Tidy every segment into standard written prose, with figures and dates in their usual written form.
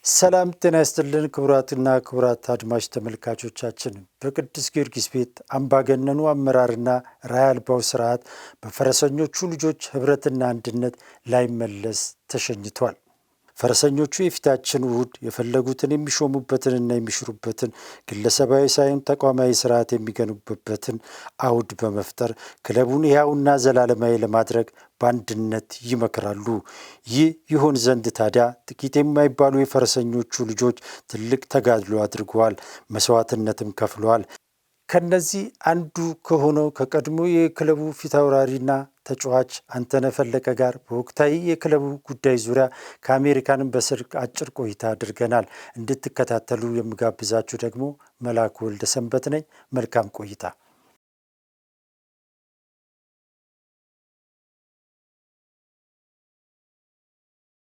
ሰላም ጤና ይስጥልን ክቡራትና ክቡራት አድማጭ ተመልካቾቻችን፣ በቅዱስ ጊዮርጊስ ቤት አምባገነኑ አመራርና ራዕይ አልባው ስርዓት በፈረሰኞቹ ልጆች ህብረትና አንድነት ላይመለስ ተሸኝቷል። ፈረሰኞቹ የፊታችን እሁድ የፈለጉትን የሚሾሙበትንና የሚሽሩበትን ግለሰባዊ ሳይሆን ተቋማዊ ስርዓት የሚገነቡበትን አውድ በመፍጠር ክለቡን ሕያውና ዘላለማዊ ለማድረግ በአንድነት ይመክራሉ። ይህ ይሆን ዘንድ ታዲያ ጥቂት የማይባሉ የፈረሰኞቹ ልጆች ትልቅ ተጋድሎ አድርገዋል፣ መስዋዕትነትም ከፍለዋል። ከነዚህ አንዱ ከሆነው ከቀድሞ የክለቡ ፊታውራሪና ተጫዋች አንተነህ ፈለቀ ጋር በወቅታዊ የክለቡ ጉዳይ ዙሪያ ከአሜሪካንም በስልክ አጭር ቆይታ አድርገናል። እንድትከታተሉ የምጋብዛችሁ ደግሞ መላኩ ወልደ ሰንበት ነኝ። መልካም ቆይታ።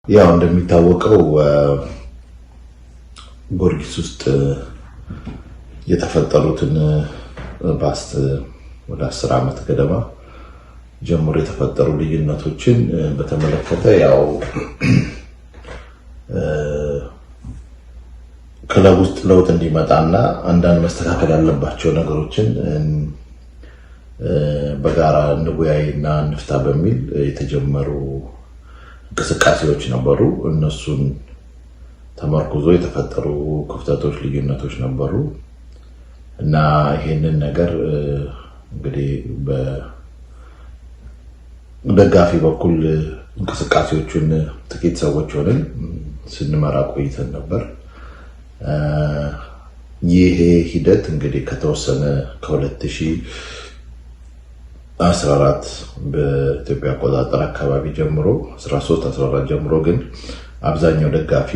ያው እንደሚታወቀው ጊዮርጊስ ውስጥ የተፈጠሩትን ባስት ወደ 10 ዓመት ገደማ ጀምሮ የተፈጠሩ ልዩነቶችን በተመለከተ ያው ክለብ ውስጥ ለውጥ እንዲመጣና አንዳንድ መስተካከል ያለባቸው ነገሮችን በጋራ እንወያይና እንፍታ በሚል የተጀመሩ እንቅስቃሴዎች ነበሩ። እነሱን ተመርኩዞ የተፈጠሩ ክፍተቶች፣ ልዩነቶች ነበሩ እና ይሄንን ነገር እንግዲህ በደጋፊ በኩል እንቅስቃሴዎችን ጥቂት ሰዎች ሆነን ስንመራ ቆይተን ነበር። ይሄ ሂደት እንግዲህ ከተወሰነ ከ2014 በኢትዮጵያ አቆጣጠር አካባቢ ጀምሮ 13-14 ጀምሮ ግን አብዛኛው ደጋፊ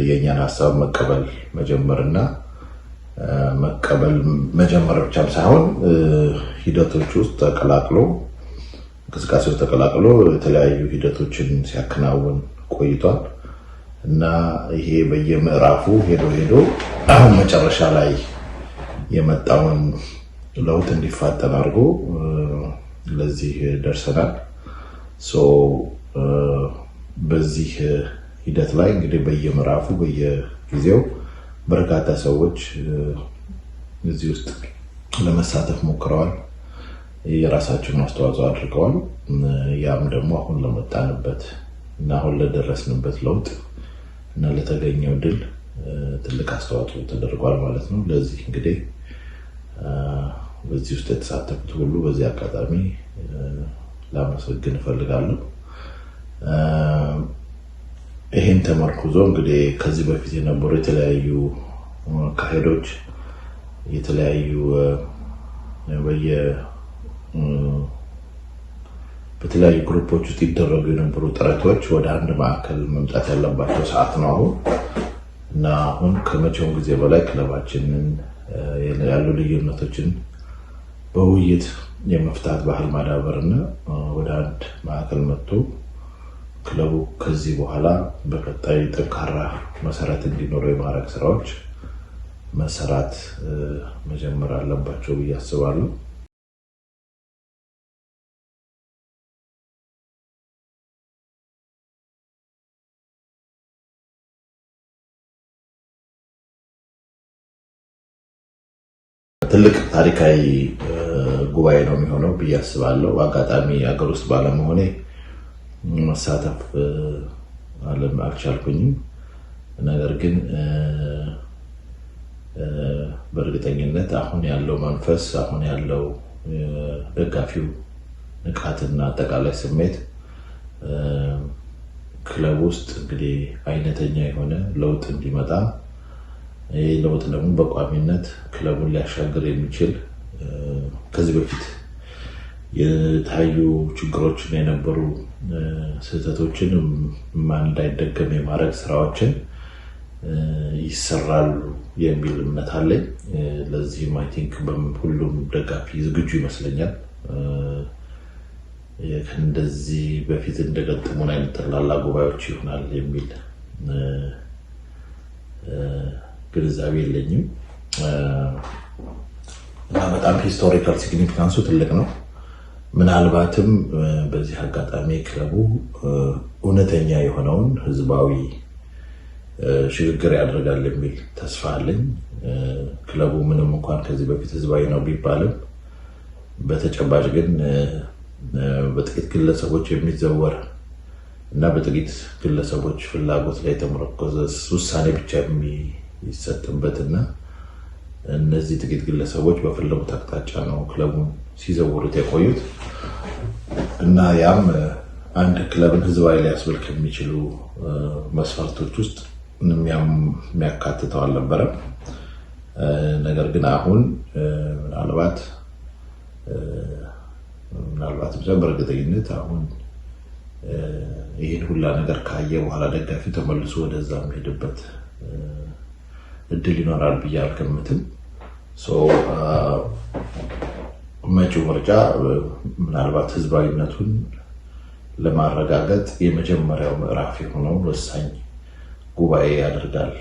የኛን ሀሳብ መቀበል መጀመር ብቻም ሳይሆን ሂደቶች ውስጥ ተቀላቅሎ እንቅስቃሴዎች ተቀላቅሎ የተለያዩ ሂደቶችን ሲያከናውን ቆይቷል እና ይሄ በየምዕራፉ ሄዶ አሁን መጨረሻ ላይ የመጣውን ለውጥ እንዲፋጠን አድርጎ ለዚህ ደርሰናል። በዚህ ሂደት ላይ እንግዲህ በየምዕራፉ በየጊዜው በርካታ ሰዎች እዚህ ውስጥ ለመሳተፍ ሞክረዋል፣ የራሳቸውን አስተዋጽኦ አድርገዋል። ያም ደግሞ አሁን ለመጣንበት እና አሁን ለደረስንበት ለውጥ እና ለተገኘው ድል ትልቅ አስተዋጽኦ ተደርጓል ማለት ነው። ለዚህ እንግዲህ በዚህ ውስጥ የተሳተፉት ሁሉ በዚህ አጋጣሚ ላመሰግን እፈልጋለሁ። ይህን ተመርኩዞ እንግዲህ ከዚህ በፊት የነበሩ የተለያዩ አካሄዶች የተለያዩ በተለያዩ ግሩፖች ውስጥ ይደረጉ የነበሩ ጥረቶች ወደ አንድ ማዕከል መምጣት ያለባቸው ሰዓት ነው አሁን እና አሁን ከመቼውም ጊዜ በላይ ክለባችንን ያሉ ልዩነቶችን በውይይት የመፍታት ባህል ማዳበርና ወደ አንድ ማዕከል መጥቶ ክለቡ ከዚህ በኋላ በቀጣይ ጠንካራ መሰረት እንዲኖረው የማድረግ ስራዎች መሰራት መጀመር አለባቸው ብዬ አስባለሁ። ትልቅ ታሪካዊ ጉባኤ ነው የሚሆነው ብዬ አስባለሁ። አጋጣሚ ሀገር ውስጥ ባለመሆኔ መሳተፍ አልቻልኩኝም። ነገር ግን በእርግጠኝነት አሁን ያለው መንፈስ፣ አሁን ያለው ደጋፊው ንቃትና አጠቃላይ ስሜት ክለብ ውስጥ እንግዲህ አይነተኛ የሆነ ለውጥ እንዲመጣ፣ ይህ ለውጥ ደግሞ በቋሚነት ክለቡን ሊያሻገር የሚችል ከዚህ በፊት የታዩ ችግሮችን የነበሩ ስህተቶችን እንዳይደገም የማድረግ ስራዎችን ይሰራሉ የሚል እምነት አለኝ። ለዚህም አይ ቲንክ ሁሉም ደጋፊ ዝግጁ ይመስለኛል። እንደዚህ በፊት እንደገጠሙን አይነት ጠቅላላ ጉባኤዎች ይሆናል የሚል ግንዛቤ የለኝም እና በጣም ሂስቶሪካል ሲግኒፊካንሱ ትልቅ ነው። ምናልባትም በዚህ አጋጣሚ ክለቡ እውነተኛ የሆነውን ህዝባዊ ሽግግር ያደርጋል የሚል ተስፋ አለኝ። ክለቡ ምንም እንኳን ከዚህ በፊት ህዝባዊ ነው ቢባልም በተጨባጭ ግን በጥቂት ግለሰቦች የሚዘወር እና በጥቂት ግለሰቦች ፍላጎት ላይ የተመረኮዘ ውሳኔ ብቻ የሚሰጥበትና እነዚህ ጥቂት ግለሰቦች በፈለጉት አቅጣጫ ነው ክለቡን ሲዘውሩት የቆዩት እና ያም አንድ ክለብን ህዝባዊ ሊያስብል ከሚችሉ መስፈርቶች ውስጥ የሚያካትተው አልነበረም። ነገር ግን አሁን ምናልባት ብቻ በእርግጠኝነት አሁን ይህን ሁላ ነገር ካየ በኋላ ደጋፊ ተመልሶ ወደዛ የሚሄድበት እድል ይኖራል ብዬ አልገምትም። መጪው ምርጫ ምናልባት ህዝባዊነቱን ለማረጋገጥ የመጀመሪያው ምዕራፍ የሆነው ወሳኝ ጉባኤ ያደርጋል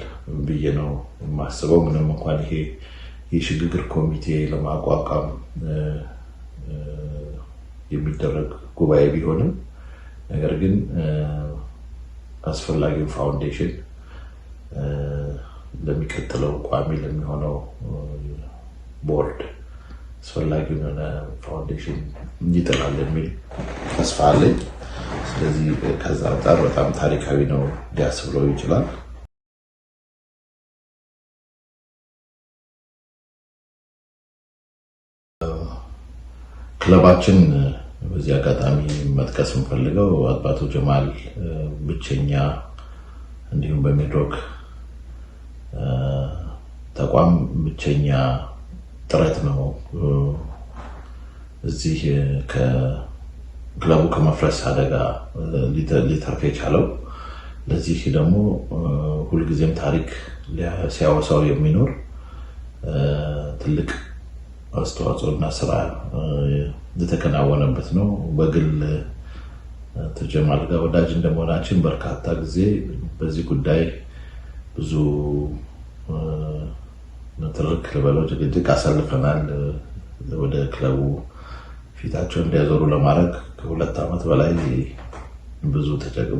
ብዬ ነው የማስበው። ምንም እንኳን ይሄ የሽግግር ኮሚቴ ለማቋቋም የሚደረግ ጉባኤ ቢሆንም ነገር ግን አስፈላጊው ፋውንዴሽን ለሚቀጥለው ቋሚ ለሚሆነው ቦርድ አስፈላጊውን የሆነ ፋውንዴሽን ይጥላል የሚል ተስፋ አለኝ። ስለዚህ ከዛ አንጻር በጣም ታሪካዊ ነው ሊያስብለው ይችላል። ክለባችን በዚህ አጋጣሚ መጥቀስ የምፈልገው አቶ ጀማል ብቸኛ እንዲሁም በሚድሮክ ተቋም ብቸኛ ጥረት ነው እዚህ ክለቡ ከመፍረስ አደጋ ሊተርፍ የቻለው። ለዚህ ደግሞ ሁልጊዜም ታሪክ ሲያወሳው የሚኖር ትልቅ አስተዋጽኦ እና ስራ የተከናወነበት ነው። በግል ተጀማል ጋር ወዳጅ እንደመሆናችን በርካታ ጊዜ በዚህ ጉዳይ ብዙ ትርክ ልበለው ጭቅጭቅ አሳልፈናል። ወደ ክለቡ ፊታቸውን እንዲያዞሩ ለማድረግ ከ2 ዓመት በላይ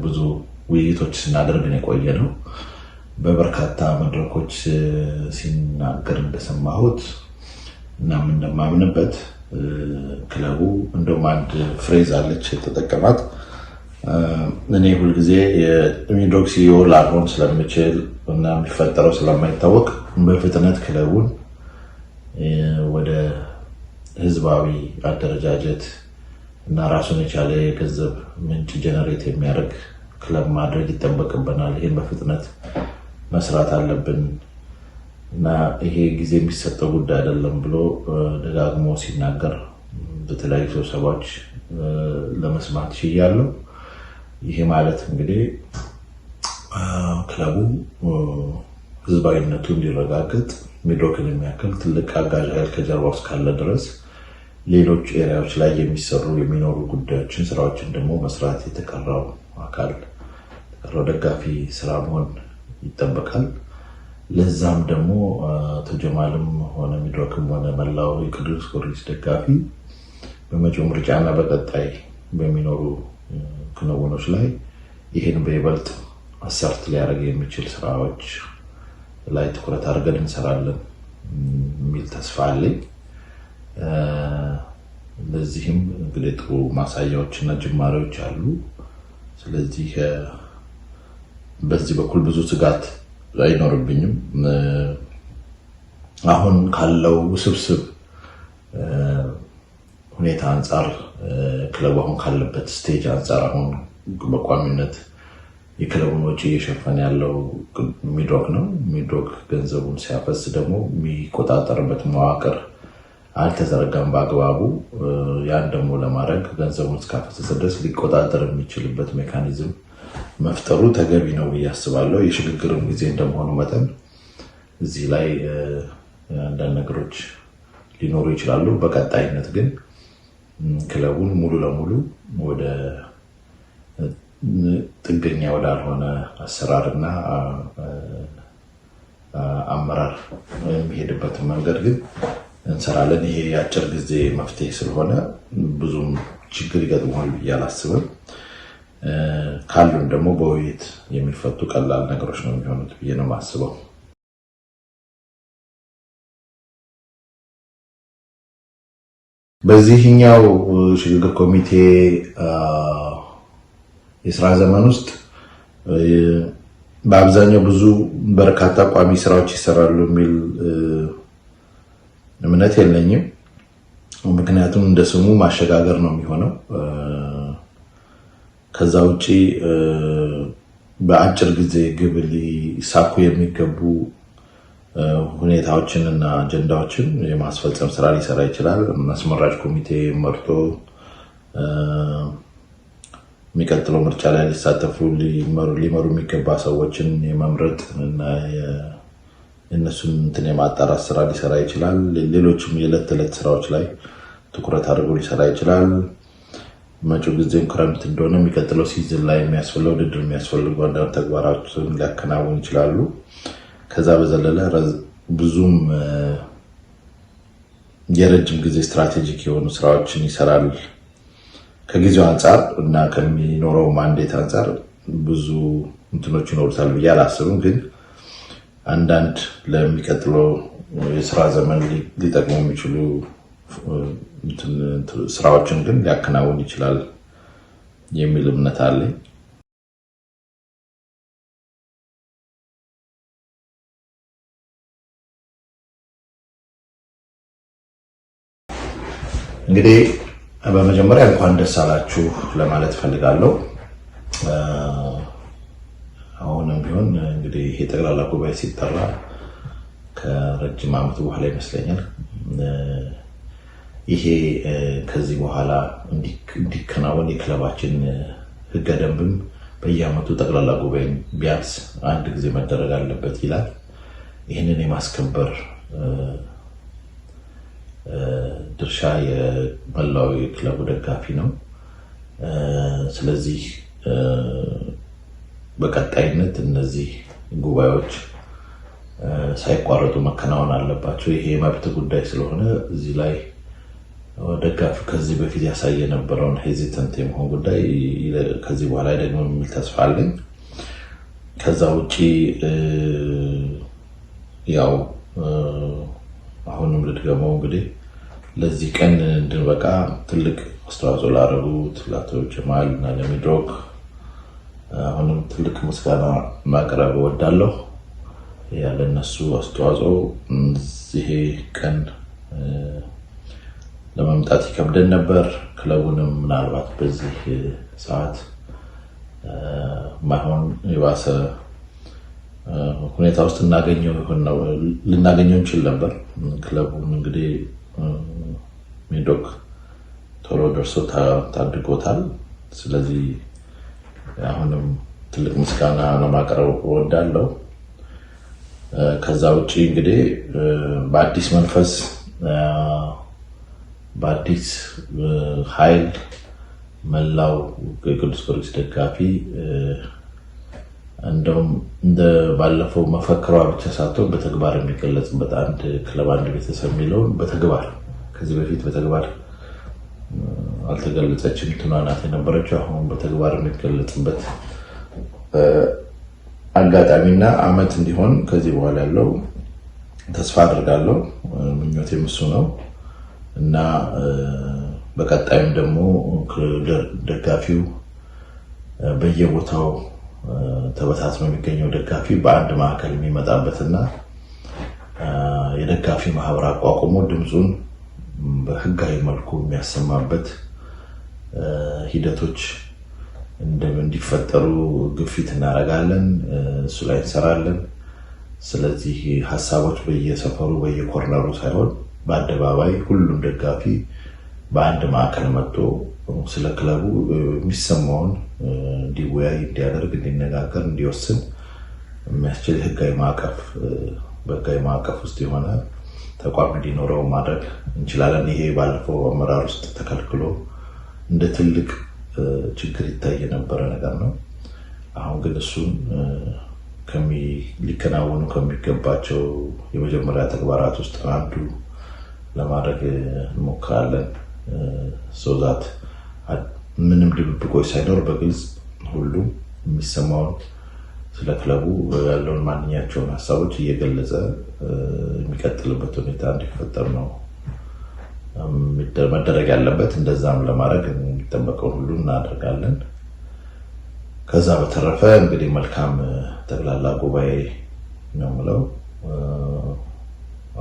ብዙ ውይይቶች ስናደርግ የቆየ ነው። በበርካታ መድረኮች ሲናገር እንደሰማሁት እናም እንደማምንበት ክለቡ እንደውም አንድ ፍሬዝ አለች የተጠቀማት እኔ ሁልጊዜ የሚድሮክ ሲኢኦ ላልሆን ስለምችል እና የሚፈጠረው ስለማይታወቅ በፍጥነት ክለቡን ወደ ህዝባዊ አደረጃጀት እና ራሱን የቻለ የገንዘብ ምንጭ ጀነሬት የሚያደርግ ክለብ ማድረግ ይጠበቅብናል። ይህን በፍጥነት መስራት አለብን እና ይሄ ጊዜ የሚሰጠው ጉዳይ አይደለም ብሎ ደጋግሞ ሲናገር በተለያዩ ስብሰባዎች ለመስማት ችያለሁ። ይሄ ማለት እንግዲህ ክለቡ ህዝባዊነቱ እንዲረጋገጥ ሚድሮክን የሚያክል ትልቅ አጋዥ ኃይል ከጀርባ ውስጥ ካለ ድረስ ሌሎች ኤሪያዎች ላይ የሚኖሩ ጉዳዮችን፣ ስራዎችን ደግሞ መስራት የተቀረው ደጋፊ ስራ መሆን ይጠበቃል። ለዛም ደግሞ ተጀማልም ሆነ ሚድሮክም ሆነ መላው የቅዱስ ጊዮርጊስ ደጋፊ በመጪው ምርጫና በቀጣይ በሚኖሩ ክንውኖች ላይ ይህን በይበልጥ አሰርት ሊያደርግ የሚችል ስራዎች ላይ ትኩረት አድርገን እንሰራለን የሚል ተስፋ አለኝ። ለዚህም እንግዲህ ጥሩ ማሳያዎች እና ጅማሬዎች አሉ። ስለዚህ በዚህ በኩል ብዙ ስጋት አይኖርብኝም። አሁን ካለው ውስብስብ ሁኔታ አንጻር ክለቡ አሁን ካለበት ስቴጅ አንጻር አሁን በቋሚነት የክለቡን ወጪ እየሸፈነ ያለው ሚድሮክ ነው። ሚድሮክ ገንዘቡን ሲያፈስ ደግሞ የሚቆጣጠርበት መዋቅር አልተዘረጋም በአግባቡ። ያን ደግሞ ለማድረግ ገንዘቡን እስካፈሰሰ ድረስ ሊቆጣጠር የሚችልበት ሜካኒዝም መፍጠሩ ተገቢ ነው ብዬ አስባለሁ። የሽግግርም ጊዜ እንደመሆኑ መጠን እዚህ ላይ አንዳንድ ነገሮች ሊኖሩ ይችላሉ። በቀጣይነት ግን ክለቡን ሙሉ ለሙሉ ወደ ጥገኛ ወዳልሆነ አሰራርና አመራር የሚሄድበትን መንገድ ግን እንሰራለን። ይሄ የአጭር ጊዜ መፍትሄ ስለሆነ ብዙም ችግር ይገጥመዋል ብዬ አላስብም። ካሉን ደግሞ በውይይት የሚፈቱ ቀላል ነገሮች ነው የሚሆኑት ብዬ ነው የማስበው። በዚህኛው ሽግግር ኮሚቴ የስራ ዘመን ውስጥ በአብዛኛው በርካታ ቋሚ ስራዎች ይሰራሉ የሚል እምነት የለኝም። ምክንያቱም እንደ ስሙ ማሸጋገር ነው የሚሆነው። ከዛ ውጪ በአጭር ጊዜ ግብ ሊሳኩ የሚገቡ ሁኔታዎችን እና አጀንዳዎችን የማስፈጸም ስራ ሊሰራ ይችላል። አስመራጭ ኮሚቴ መርጦ የሚቀጥለው ምርጫ ላይ ሊሳተፉ ሊመሩ የሚገባ ሰዎችን የመምረጥ እና የእነሱን እንትን የማጣራት ስራ ሊሰራ ይችላል። ሌሎችም የዕለት ተዕለት ስራዎች ላይ ትኩረት አድርጎ ሊሰራ ይችላል። መጪው ጊዜም ክረምት እንደሆነ የሚቀጥለው ሲዝን ላይ የሚያስፈልገው ውድድር የሚያስፈልጉ አንዳንድ ተግባራትን ሊያከናውን ይችላሉ። ከዛ በዘለለ ብዙም የረጅም ጊዜ ስትራቴጂክ የሆኑ ስራዎችን ይሰራል። ከጊዜው አንጻር እና ከሚኖረው ማንዴት አንጻር ብዙ እንትኖች ይኖሩታል ብዬ አላስብም። ግን አንዳንድ ለሚቀጥለው የስራ ዘመን ሊጠቅሙ የሚችሉ ስራዎችን ግን ሊያከናውን ይችላል የሚል እምነት አለኝ። እንግዲህ በመጀመሪያ እንኳን ደስ አላችሁ ለማለት ፈልጋለሁ። አሁንም ቢሆን እንግዲህ ይሄ ጠቅላላ ጉባኤ ሲጠራ ከረጅም ዓመት በኋላ ይመስለኛል። ይሄ ከዚህ በኋላ እንዲከናወን የክለባችን ሕገ ደንብም በየዓመቱ ጠቅላላ ጉባኤ ቢያንስ አንድ ጊዜ መደረግ አለበት ይላል። ይህንን የማስከበር ድርሻ የመላው የክለቡ ደጋፊ ነው። ስለዚህ በቀጣይነት እነዚህ ጉባኤዎች ሳይቋረጡ መከናወን አለባቸው። ይሄ የመብት ጉዳይ ስለሆነ እዚህ ላይ ደጋፊው ከዚህ በፊት ያሳየ የነበረውን ሄዚተንት የመሆን ጉዳይ ከዚህ በኋላ ደግሞ የሚል ተስፋ አለኝ። ከዛ ውጭ ያው አሁንም ልድገመው እንግዲህ ለዚህ ቀን እንድንበቃ ትልቅ አስተዋጽኦ ላደረጉት ለአቶ ጀማል እና ለሚድሮክ አሁንም ትልቅ ምስጋና ማቅረብ እወዳለሁ። ያለ እነሱ አስተዋጽኦ ይሄ ቀን ለመምጣት ይከብደን ነበር። ክለቡንም ምናልባት በዚህ ሰዓት ማይሆን የባሰ ሁኔታ ውስጥ ልናገኘው እንችል ነበር። ክለቡን እንግዲህ ሚድሮክ ቶሎ ደርሶ ታድጎታል። ስለዚህ አሁንም ትልቅ ምስጋና ለማቅረብ እወዳለሁ። ከዛ ውጭ እንግዲህ በአዲስ መንፈስ በአዲስ ኃይል መላው የቅዱስ ጊዮርጊስ ደጋፊ እንደውም እንደ ባለፈው መፈክሯ ብቻ ሳትሆን በተግባር የሚገለጽበት አንድ ክለብ አንድ ቤተሰብ የሚለውን በተግባር ከዚህ በፊት በተግባር አልተገለጸችም ትናናት የነበረችው አሁን በተግባር የሚገለጽበት አጋጣሚና አመት እንዲሆን ከዚህ በኋላ ያለው ተስፋ አድርጋለሁ። ምኞቴም እሱ ነው እና በቀጣይም ደግሞ ደጋፊው በየቦታው ተበታትኖ የሚገኘው ደጋፊ በአንድ ማዕከል የሚመጣበትና የደጋፊ ማህበር አቋቁሞ ድምፁን በህጋዊ መልኩ የሚያሰማበት ሂደቶች እንዲፈጠሩ ግፊት እናደርጋለን። እሱ ላይ እንሰራለን። ስለዚህ ሀሳቦች በየሰፈሩ በየኮርነሩ ሳይሆን በአደባባይ ሁሉም ደጋፊ በአንድ ማዕከል መጥቶ ስለ ክለቡ የሚሰማውን እንዲወያይ፣ እንዲያደርግ፣ እንዲነጋገር፣ እንዲወስን የሚያስችል ህጋዊ ማዕቀፍ ውስጥ የሆነ ተቋም እንዲኖረው ማድረግ እንችላለን። ይሄ ባለፈው አመራር ውስጥ ተከልክሎ እንደ ትልቅ ችግር ይታይ የነበረ ነገር ነው። አሁን ግን እሱን ሊከናወኑ ከሚገባቸው የመጀመሪያ ተግባራት ውስጥ አንዱ ለማድረግ እንሞክራለን። ሰውዛት ምንም ድብብቆች ሳይኖር በግልጽ ሁሉም የሚሰማውን ስለ ክለቡ ያለውን ማንኛቸውን ሀሳቦች እየገለጸ የሚቀጥልበት ሁኔታ እንዲፈጠር ነው መደረግ ያለበት። እንደዛም ለማድረግ የሚጠበቀውን ሁሉ እናደርጋለን። ከዛ በተረፈ እንግዲህ መልካም ጠቅላላ ጉባኤ ነው የምለው።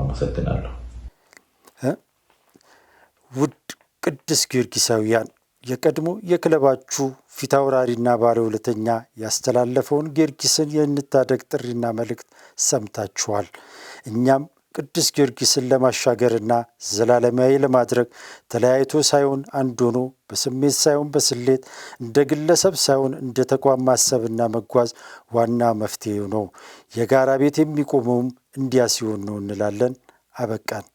አመሰግናለሁ። ውድ ቅዱስ ጊዮርጊሳውያን፣ የቀድሞ የክለባችሁ ፊታውራሪና ባለውለተኛ ያስተላለፈውን ጊዮርጊስን የንታደግ ጥሪና መልእክት ሰምታችኋል። እኛም ቅዱስ ጊዮርጊስን ለማሻገርና ዘላለማዊ ለማድረግ ተለያይቶ ሳይሆን አንድ ሆኖ በስሜት ሳይሆን በስሌት እንደ ግለሰብ ሳይሆን እንደ ተቋም ማሰብና መጓዝ ዋና መፍትሄው ነው። የጋራ ቤት የሚቆመውም እንዲያ ሲሆን ነው እንላለን። አበቃን።